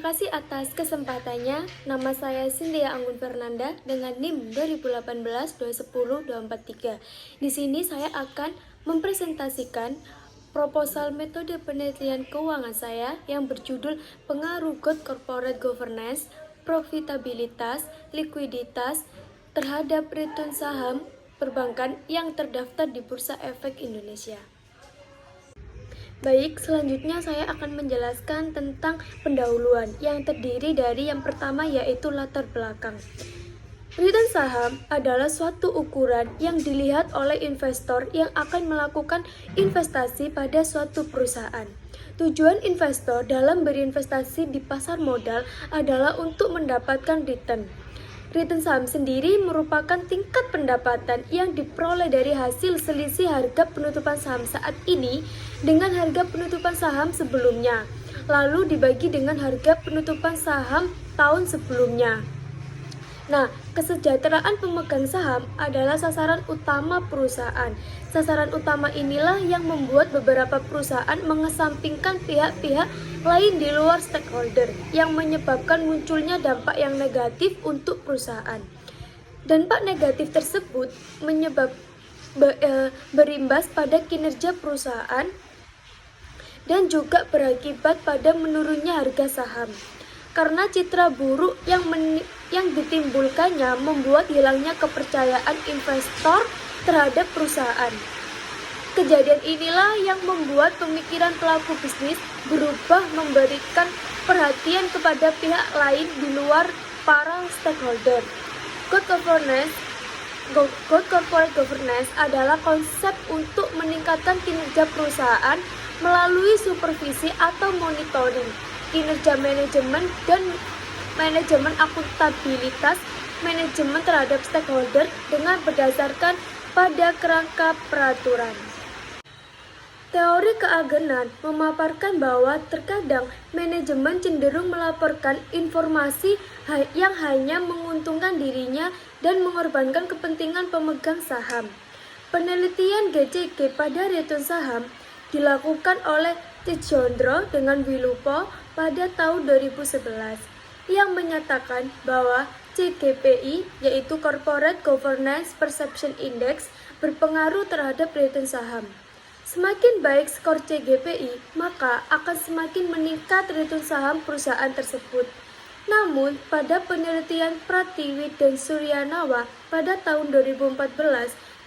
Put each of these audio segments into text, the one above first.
kasih atas kesempatannya. Nama saya Cynthia Anggun Fernanda dengan NIM 2018-210-243. Di sini saya akan mempresentasikan proposal metode penelitian keuangan saya yang berjudul Pengaruh Good Corporate Governance, Profitabilitas, Likuiditas terhadap return saham perbankan yang terdaftar di Bursa Efek Indonesia. Baik, selanjutnya saya akan menjelaskan tentang pendahuluan yang terdiri dari yang pertama yaitu latar belakang. Return saham adalah suatu ukuran yang dilihat oleh investor yang akan melakukan investasi pada suatu perusahaan. Tujuan investor dalam berinvestasi di pasar modal adalah untuk mendapatkan return. Return saham sendiri merupakan tingkat pendapatan yang diperoleh dari hasil selisih harga penutupan saham saat ini dengan harga penutupan saham sebelumnya, lalu dibagi dengan harga penutupan saham tahun sebelumnya. Nah, kesejahteraan pemegang saham adalah sasaran utama perusahaan. Sasaran utama inilah yang membuat beberapa perusahaan mengesampingkan pihak-pihak lain di luar stakeholder yang menyebabkan munculnya dampak yang negatif untuk perusahaan. Dampak negatif tersebut berimbas pada kinerja perusahaan dan juga berakibat pada menurunnya harga saham. Karena citra buruk yang ditimbulkannya membuat hilangnya kepercayaan investor terhadap perusahaan. Kejadian inilah yang membuat pemikiran pelaku bisnis berubah memberikan perhatian kepada pihak lain di luar para stakeholder. Good corporate governance adalah konsep untuk meningkatkan kinerja perusahaan melalui supervisi atau monitoring, kinerja manajemen dan manajemen akuntabilitas manajemen terhadap stakeholder dengan berdasarkan pada kerangka peraturan. Teori keagenan memaparkan bahwa terkadang manajemen cenderung melaporkan informasi yang hanya menguntungkan dirinya dan mengorbankan kepentingan pemegang saham. Penelitian GCG pada return saham dilakukan oleh Cijondro dengan Wilupo pada tahun 2011 yang menyatakan bahwa CGPI yaitu Corporate Governance Perception Index berpengaruh terhadap return saham. Semakin baik skor CGPI, maka akan semakin meningkat return saham perusahaan tersebut. Namun, pada penelitian Pratiwi dan Suryanawa pada tahun 2014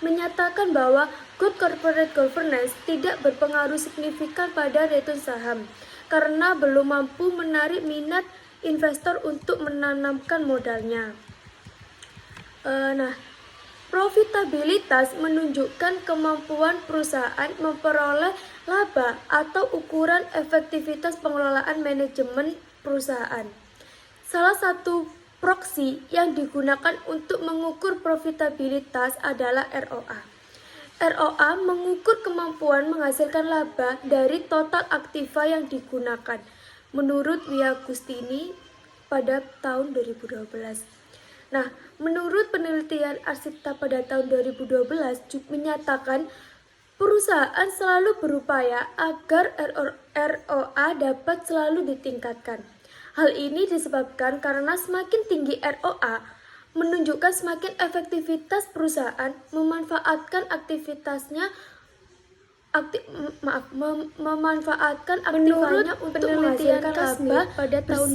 menyatakan bahwa good corporate governance tidak berpengaruh signifikan pada return saham karena belum mampu menarik minat investor untuk menanamkan modalnya. Profitabilitas menunjukkan kemampuan perusahaan memperoleh laba atau ukuran efektivitas pengelolaan manajemen perusahaan. Salah satu proksi yang digunakan untuk mengukur profitabilitas adalah ROA. ROA mengukur kemampuan menghasilkan laba dari total aktiva yang digunakan, menurut Wiagustini pada tahun 2012. Nah, menurut penelitian Arsipta pada tahun 2012 menyatakan perusahaan selalu berupaya agar ROA dapat selalu ditingkatkan. Hal ini disebabkan karena semakin tinggi ROA menunjukkan semakin efektivitas perusahaan memanfaatkan aktivanya untuk menghasilkan laba pada tahun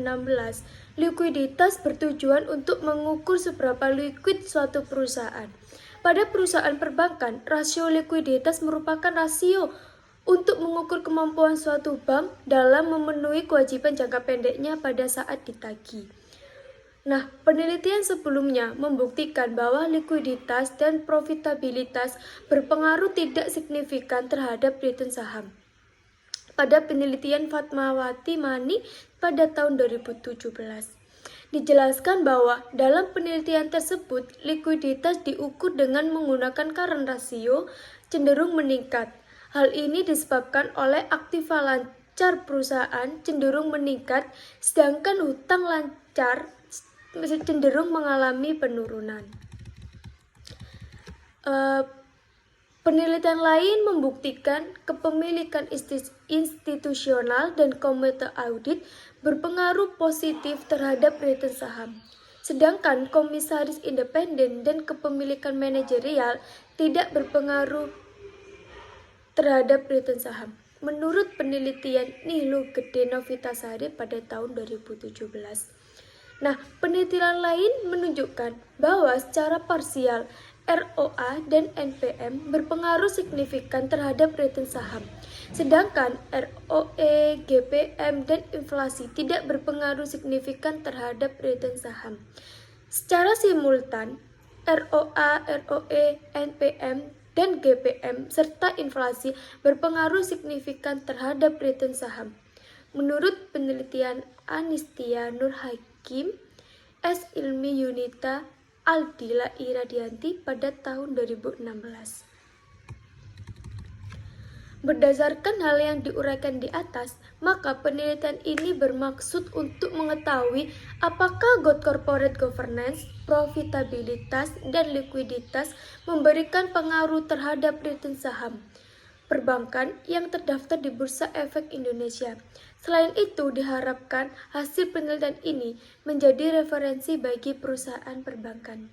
2016. Likuiditas bertujuan untuk mengukur seberapa liquid suatu perusahaan. Pada perusahaan perbankan, rasio likuiditas merupakan rasio untuk mengukur kemampuan suatu bank dalam memenuhi kewajiban jangka pendeknya pada saat ditagih. Nah, penelitian sebelumnya membuktikan bahwa likuiditas dan profitabilitas berpengaruh tidak signifikan terhadap return saham. Pada penelitian Fatmawati Mani pada tahun 2017, dijelaskan bahwa dalam penelitian tersebut likuiditas diukur dengan menggunakan current ratio cenderung meningkat. Hal ini disebabkan oleh aktiva lancar perusahaan cenderung meningkat, sedangkan hutang lancar cenderung mengalami penurunan. Penelitian lain membuktikan kepemilikan institusional dan komite audit berpengaruh positif terhadap return saham. Sedangkan komisaris independen dan kepemilikan manajerial tidak berpengaruh terhadap return saham. Menurut penelitian Nilu Gede Novitasari pada tahun 2017. Nah, penelitian lain menunjukkan bahwa secara parsial ROA dan NPM berpengaruh signifikan terhadap return saham. Sedangkan ROE, GPM, dan inflasi tidak berpengaruh signifikan terhadap return saham. Secara simultan, ROA, ROE, NPM, dan GPM serta inflasi berpengaruh signifikan terhadap return saham. Menurut penelitian Anistia Nur Hakim, S. Ilmi Yunita, Aldila Iradianti pada tahun 2016. Berdasarkan hal yang diuraikan di atas, maka penelitian ini bermaksud untuk mengetahui apakah good corporate governance, profitabilitas, dan likuiditas memberikan pengaruh terhadap return saham perbankan yang terdaftar di Bursa Efek Indonesia. Selain itu, diharapkan hasil penelitian ini menjadi referensi bagi perusahaan perbankan.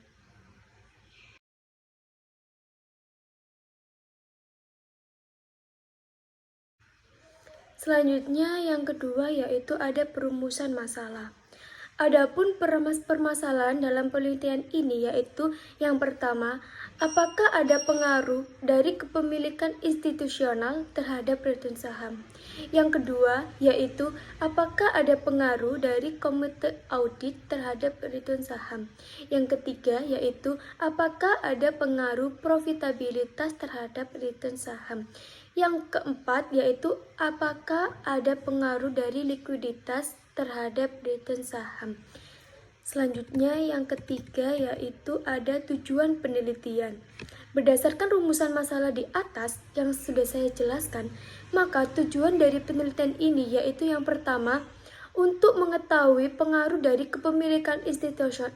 Selanjutnya yang kedua yaitu ada perumusan masalah. Adapun permasalahan dalam penelitian ini yaitu yang pertama, apakah ada pengaruh dari kepemilikan institusional terhadap return saham? Yang kedua yaitu apakah ada pengaruh dari komite audit terhadap return saham? Yang ketiga yaitu apakah ada pengaruh profitabilitas terhadap return saham? Yang keempat yaitu apakah ada pengaruh dari likuiditas terhadap return saham. Selanjutnya yang ketiga yaitu ada tujuan penelitian. Berdasarkan rumusan masalah di atas yang sudah saya jelaskan, maka tujuan dari penelitian ini yaitu yang pertama, untuk mengetahui pengaruh dari kepemilikan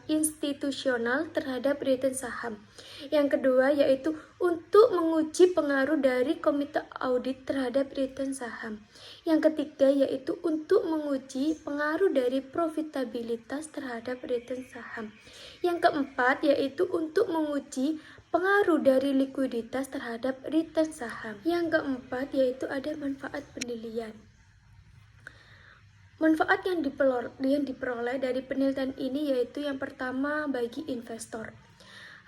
institusional terhadap return saham. Yang kedua yaitu untuk menguji pengaruh dari komite audit terhadap return saham. Yang ketiga yaitu untuk menguji pengaruh dari profitabilitas terhadap return saham. Yang keempat yaitu untuk menguji pengaruh dari likuiditas terhadap return saham. Yang keempat yaitu ada manfaat penilaian. Manfaat yang diperoleh dari penelitian ini yaitu yang pertama bagi investor.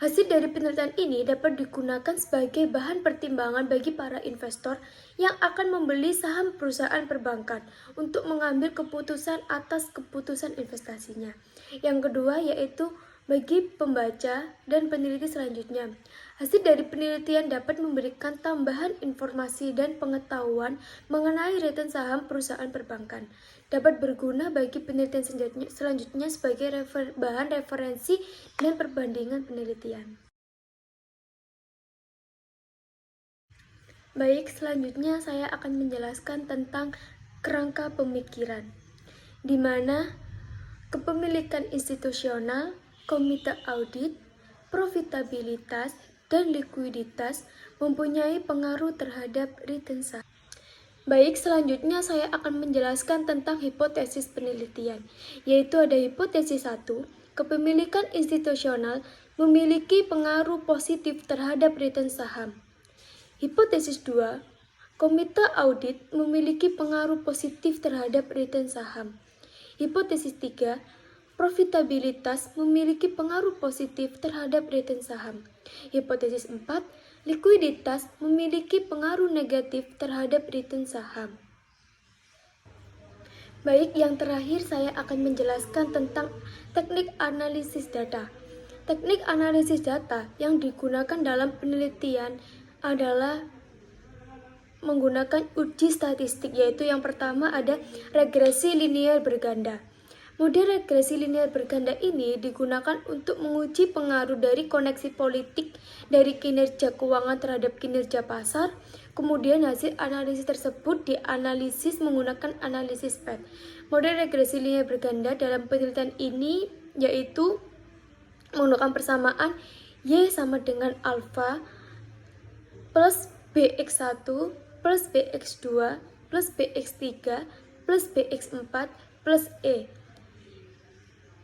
Hasil dari penelitian ini dapat digunakan sebagai bahan pertimbangan bagi para investor yang akan membeli saham perusahaan perbankan untuk mengambil keputusan atas keputusan investasinya. Yang kedua yaitu bagi pembaca dan peneliti selanjutnya. Hasil dari penelitian dapat memberikan tambahan informasi dan pengetahuan mengenai return saham perusahaan perbankan. Dapat berguna bagi penelitian selanjutnya sebagai bahan referensi dan perbandingan penelitian. Baik, selanjutnya saya akan menjelaskan tentang kerangka pemikiran, di mana kepemilikan institusional, komite audit, profitabilitas, dan likuiditas mempunyai pengaruh terhadap return saham. Baik, selanjutnya saya akan menjelaskan tentang hipotesis penelitian, yaitu ada hipotesis 1, kepemilikan institusional memiliki pengaruh positif terhadap return saham. Hipotesis 2, komite audit memiliki pengaruh positif terhadap return saham. Hipotesis 3, profitabilitas memiliki pengaruh positif terhadap return saham. Hipotesis 4, likuiditas memiliki pengaruh negatif terhadap return saham. Baik, yang terakhir saya akan menjelaskan tentang teknik analisis data. Teknik analisis data yang digunakan dalam penelitian adalah menggunakan uji statistik, yaitu yang pertama ada regresi linear berganda. Model regresi linear berganda ini digunakan untuk menguji pengaruh dari koneksi politik dari kinerja keuangan terhadap kinerja pasar. Kemudian hasil analisis tersebut dianalisis menggunakan analisis PET. Model regresi linear berganda dalam penelitian ini yaitu menggunakan persamaan Y sama dengan alfa plus BX1 plus BX2 plus BX3 plus BX4 plus E,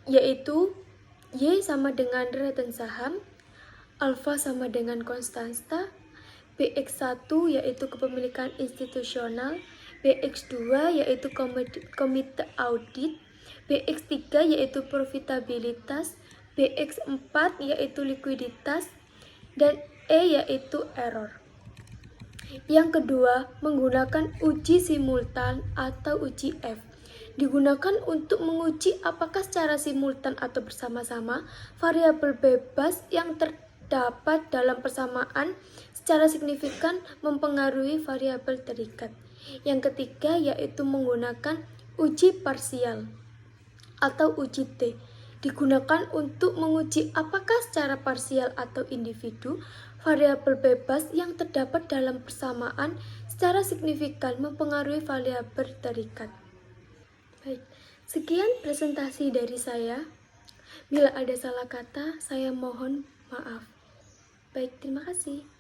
yaitu Y sama dengan return saham, alfa sama dengan konstanta, BX1 yaitu kepemilikan institusional, BX2 yaitu komite audit, BX3 yaitu profitabilitas, BX4 yaitu likuiditas, dan E yaitu error. Yang kedua, menggunakan uji simultan atau uji F. Digunakan untuk menguji apakah secara simultan atau bersama-sama variabel bebas yang terdapat dalam persamaan secara signifikan mempengaruhi variabel terikat. Yang ketiga yaitu menggunakan uji parsial atau uji T. Digunakan untuk menguji apakah secara parsial atau individu variabel bebas yang terdapat dalam persamaan secara signifikan mempengaruhi variabel terikat. Baik, sekian presentasi dari saya. Bila ada salah kata, saya mohon maaf. Baik, terima kasih.